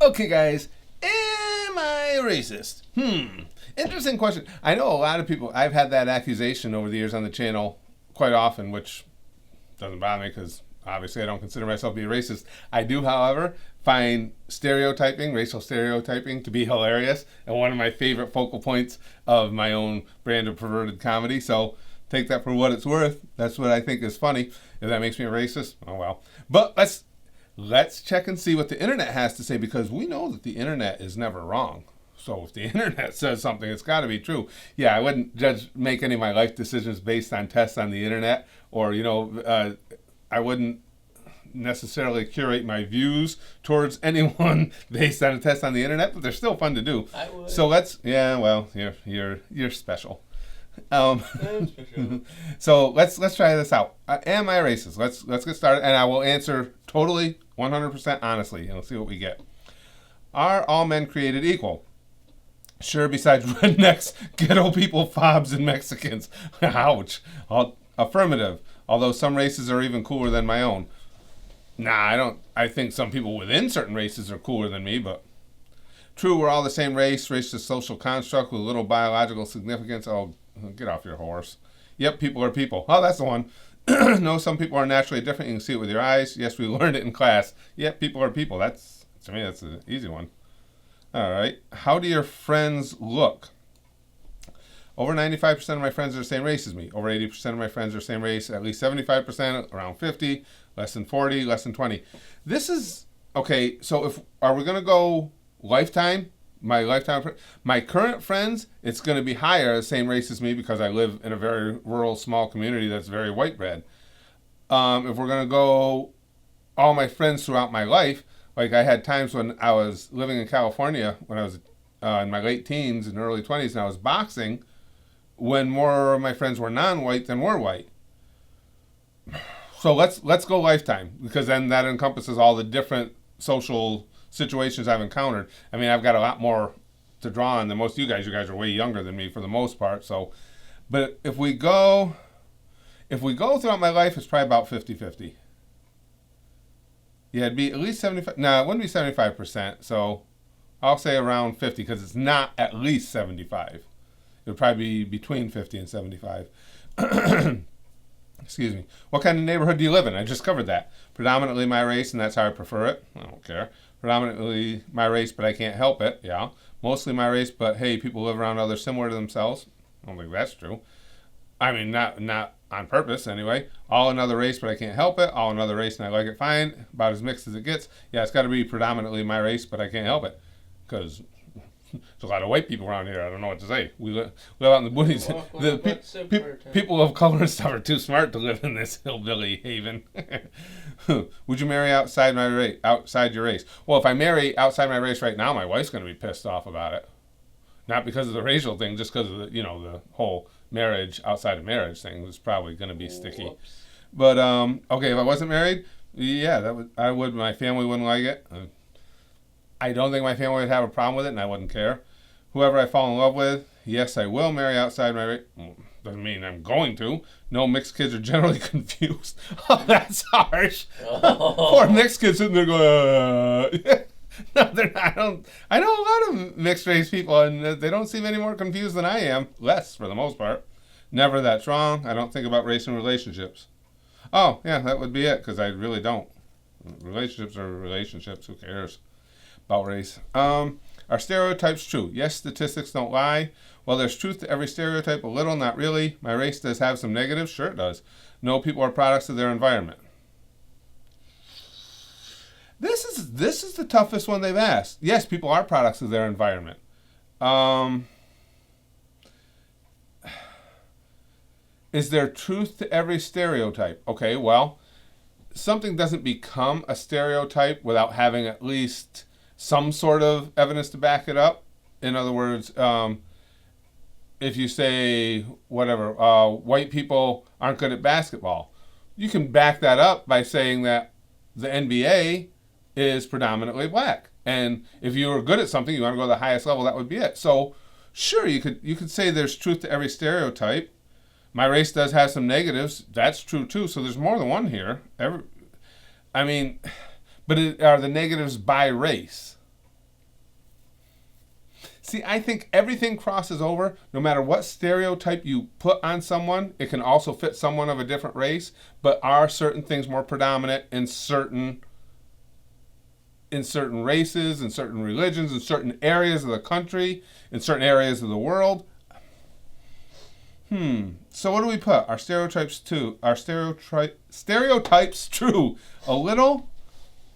Okay, guys, am I racist? Interesting question. I know a lot of people, I've had that accusation over the years on the channel quite often, which doesn't bother me because obviously I don't consider myself to be a racist. I do, however, find racial stereotyping, to be hilarious and one of my favorite focal points of my own brand of perverted comedy. So take that for what it's worth. That's what I think is funny. If that makes me a racist, oh well. But let's check and see what the internet has to say, because we know that the internet is never wrong. So if the internet says something, it's got to be true. Yeah, I wouldn't make any of my life decisions based on tests on the internet, or I wouldn't necessarily curate my views towards anyone based on a test on the internet, but they're still fun to do. I would. So you're special. So let's try this out. Am I racist? Let's get started, and I will answer totally 100% honestly, and let's see what we get. Are all men created equal? Sure, besides rednecks, ghetto people, fobs, and Mexicans. Ouch. Affirmative. Although some races are even cooler than my own. Nah, I don't. I think some people within certain races are cooler than me, but true, we're all the same race. Race is a social construct with little biological significance. Oh, get off your horse. Yep, people are people. Oh, that's the one. No, some people are naturally different. You can see it with your eyes. Yes, we learned it in class. Yep, people are people. To me, that's an easy one. All right. How do your friends look? Over 95% of my friends are the same race as me. Over 80% of my friends are the same race. At least 75%, around 50, less than 40, less than 20. This is, okay, so are we going to go lifetime? My current friends, it's going to be higher, the same race as me, because I live in a very rural, small community that's very white bread. If we're going to go all my friends throughout my life, like I had times when I was living in California, when I was in my late teens and early 20s, and I was boxing, when more of my friends were non-white than were white. So let's go lifetime, because then that encompasses all the different social situations I've encountered. I mean, I've got a lot more to draw on than most of you guys. You guys are way younger than me for the most part. So, but if we go throughout my life, it's probably about 50-50. Yeah, it'd be at least 75. No, it wouldn't be 75%. So I'll say around 50, because it's not at least 75. It would probably be between 50 and 75. Excuse me. What kind of neighborhood do you live in? I just covered that. Predominantly my race, and that's how I prefer it. I don't care. Predominantly my race, but I can't help it. Yeah. Mostly my race, but hey, people live around others similar to themselves. I don't think that's true. I mean, not on purpose anyway. All another race, but I can't help it. All another race, and I like it fine. About as mixed as it gets. Yeah, it's got to be predominantly my race, but I can't help it, because there's a lot of white people around here. I don't know what to say. We live out in the boonies. People of color and stuff are too smart to live in this hillbilly haven. Would you marry outside your race? Well, if I marry outside my race right now, my wife's going to be pissed off about it. Not because of the racial thing, just because of the whole marriage outside of marriage thing is probably going to be sticky. Whoops. But okay, if I wasn't married, yeah, I would. My family wouldn't like it. I don't think my family would have a problem with it, and I wouldn't care. Whoever I fall in love with, yes, I will marry outside my race. Doesn't mean I'm going to. No, mixed kids are generally confused. Oh, that's harsh. Oh. Poor mixed kids sitting there going, No, they're not. I know a lot of mixed race people, and they don't seem any more confused than I am. Less, for the most part. Never that's wrong. I don't think about race in relationships. Oh, yeah, that would be it, because I really don't. Relationships are relationships. Who cares about race? Are stereotypes true? Yes, statistics don't lie. Well, there's truth to every stereotype, a little, not really. My race does have some negatives. Sure it does. No, people are products of their environment. This is the toughest one they've asked. Yes, people are products of their environment. Is there truth to every stereotype? Okay, well, something doesn't become a stereotype without having at least some sort of evidence to back it up. In other words, if you say, white people aren't good at basketball, you can back that up by saying that the NBA is predominantly black. And if you were good at something, you want to go to the highest level, that would be it. So, sure, you could say there's truth to every stereotype. My race does have some negatives. That's true, too. So there's more than one here. But are the negatives by race? See, I think everything crosses over. No matter what stereotype you put on someone, it can also fit someone of a different race. But are certain things more predominant in certain races, in certain religions, in certain areas of the country, in certain areas of the world? So what do we put? Are stereotypes true? Are stereotypes true? A little?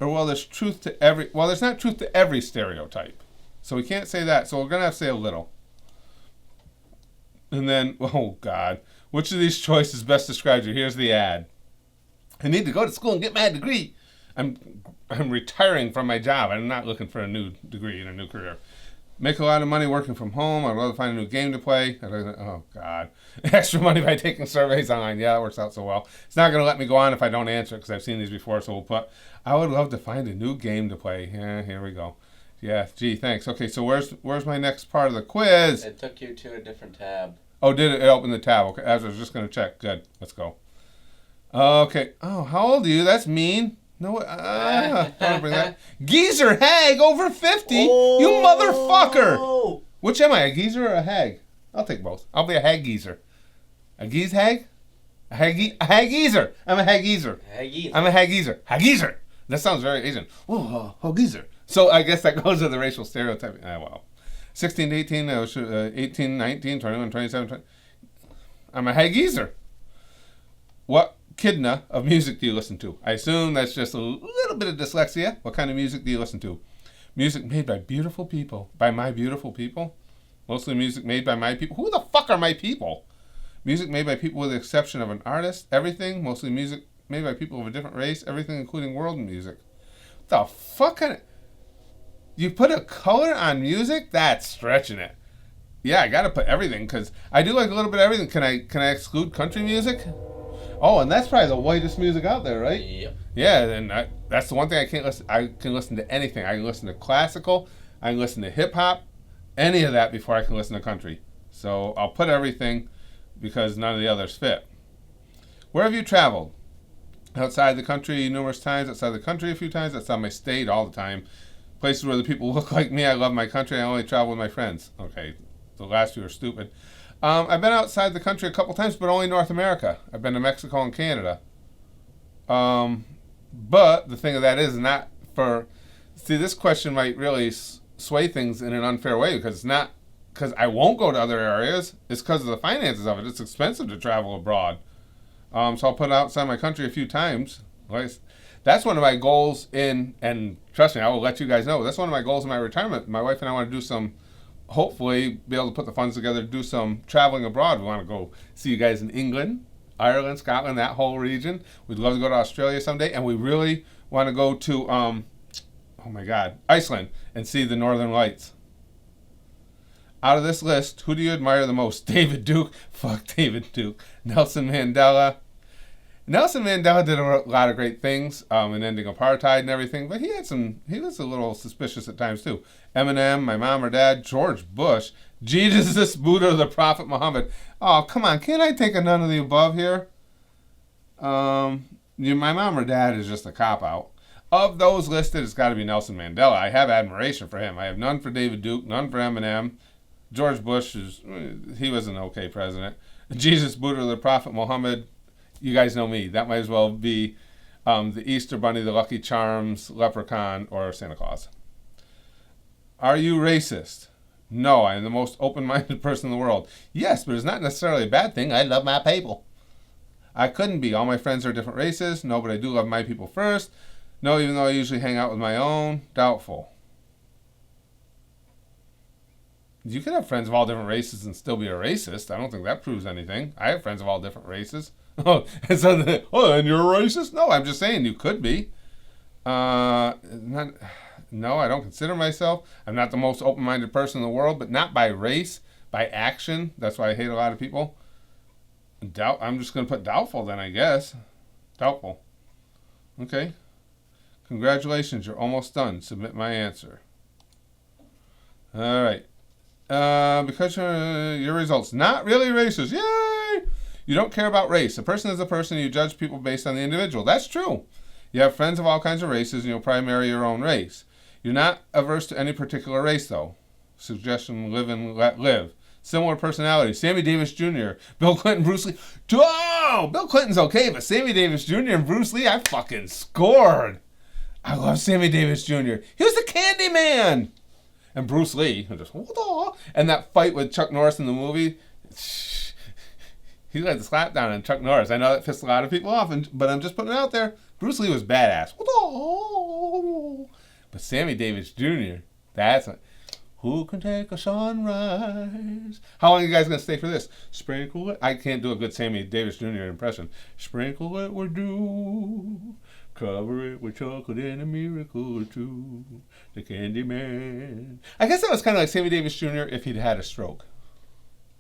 Or well, there's truth to every... Well, there's not truth to every stereotype. So we can't say that. So we're going to have to say a little. And then, oh God. Which of these choices best describes you? Here's the ad. I need to go to school and get my degree. I'm retiring from my job. I'm not looking for a new degree and a new career. Make a lot of money working from home. I'd rather find a new game to play. Oh, God. Extra money by taking surveys online. Yeah, that works out so well. It's not going to let me go on if I don't answer it because I've seen these before. So we'll put, I would love to find a new game to play. Yeah, here we go. Yeah, gee, thanks. Okay, so where's my next part of the quiz? It took you to a different tab. Oh, did it? It opened the tab. Okay, I was just going to check. Good. Let's go. Okay. Oh, how old are you? That's mean. No, don't bring that. Geezer, hag, over 50. Oh. You motherfucker. Which am I, a geezer or a hag? I'll take both. I'll be a Hag-Eezer. A geese hag? A Hag-Eezer. I'm a Hag-Eezer. I'm a Hag-Eezer. Hag-Eezer. That sounds very Asian. Oh, Hag-Eezer. So I guess that goes with the racial stereotyping. Well. 16 to 18, 18, 19, 21, 27, 20. I'm a Hag-Eezer. What kidna of music do you listen to? I assume that's just a little bit of dyslexia. What kind of music do you listen to? Music made by beautiful people. By my beautiful people? Mostly music made by my people. Who the fuck are my people? Music made by people with the exception of an artist. Everything. Mostly music made by people of a different race. Everything including world music. The fuck kind of... You put a color on music? That's stretching it. Yeah, I gotta put everything because I do like a little bit of everything. Can I exclude country music? Oh, and that's probably the whitest music out there, right? Yep. Yeah, and that's the one thing I can't listen. I can listen to anything. I can listen to classical. I can listen to hip hop, any of that before I can listen to country. So I'll put everything because none of the others fit. Where have you traveled? Outside the country numerous times. Outside the country a few times. Outside my state all the time. Places where the people look like me. I love my country. I only travel with my friends. Okay, the last few are stupid. I've been outside the country a couple times, but only North America. I've been to Mexico and Canada. But the thing of that is not for... See, this question might really sway things in an unfair way because it's not because I won't go to other areas. It's because of the finances of it. It's expensive to travel abroad. So I'll put it outside my country a few times. That's one of my goals and trust me, I will let you guys know. That's one of my goals in my retirement. My wife and I want to do some... Hopefully be able to put the funds together to do some traveling abroad. We want to go see you guys in England, Ireland, Scotland, that whole region. We'd love to go to Australia someday, and we really want to go to oh my God, Iceland and see the Northern Lights. Out of this list, who do you admire the most? David Duke? Fuck David Duke. Nelson Mandela. Nelson Mandela did a lot of great things in ending apartheid and everything, but he was a little suspicious at times too. Eminem, my mom or dad, George Bush, Jesus, Buddha, the Prophet Muhammad. Oh, come on, can't I take a none of the above here? My mom or dad is just a cop-out. Of those listed, it's got to be Nelson Mandela. I have admiration for him. I have none for David Duke, none for Eminem. George Bush, he was an okay president. Jesus, Buddha, the Prophet Muhammad, you guys know me. That might as well be the Easter Bunny, the Lucky Charms, Leprechaun, or Santa Claus. Are you racist? No, I am the most open-minded person in the world. Yes, but it's not necessarily a bad thing. I love my people. I couldn't be. All my friends are different races. No, but I do love my people first. No, even though I usually hang out with my own. Doubtful. You can have friends of all different races and still be a racist. I don't think that proves anything. I have friends of all different races. Oh, and you're a racist? No, I'm just saying you could be. No, I don't consider myself. I'm not the most open-minded person in the world, but not by race, by action. That's why I hate a lot of people. I'm just going to put doubtful then, I guess. Doubtful. Okay. Congratulations, you're almost done. Submit my answer. All right. Because your results, not really racist. Yay! You don't care about race. A person is a person. You judge people based on the individual. That's true. You have friends of all kinds of races, and you'll probably marry your own race. You're not averse to any particular race, though. Suggestion: live and let live. Similar personality: Sammy Davis Jr., Bill Clinton, Bruce Lee. Oh, Bill Clinton's okay, but Sammy Davis Jr. and Bruce Lee, I fucking scored. I love Sammy Davis Jr. He was the Candy Man. And Bruce Lee, just, and that fight with Chuck Norris in the movie, he led the slap down on Chuck Norris. I know that pissed a lot of people off, but I'm just putting it out there. Bruce Lee was badass. But Sammy Davis Jr., that's a, who can take a sunrise? How long are you guys going to stay for this? Sprinkle it. I can't do a good Sammy Davis Jr. impression. Sprinkle it with dew. Cover it with chocolate and a miracle or two. The Candy Man. I guess that was kind of like Sammy Davis Jr. if he'd had a stroke.